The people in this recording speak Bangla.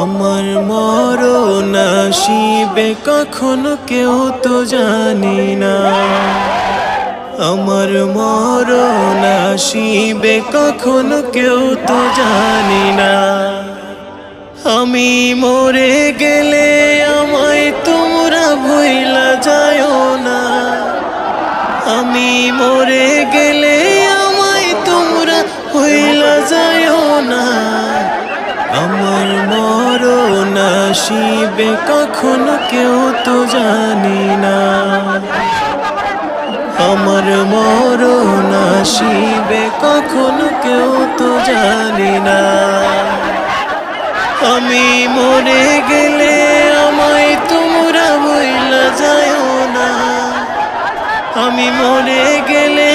আমার মরণ আসিবে কখনো কেউ তো জানি না, আমার মরণ আসিবে কখনো কেউ তো জানি না। আমি মরে গেলে আমায় তোমরা ভুইলা যায়ও না, আমি মরে গেলে আমায় তোমরা ভুইলা যায়ও না। আমার মরণ আসিবে কখনো কেউ তো জানি না, আমার মরণ আসিবে কখনো কেউ তো জানি না। আমি মরে গেলে আমায় তোমরা ভুইলা যায়ও না, আমি মরে গেলে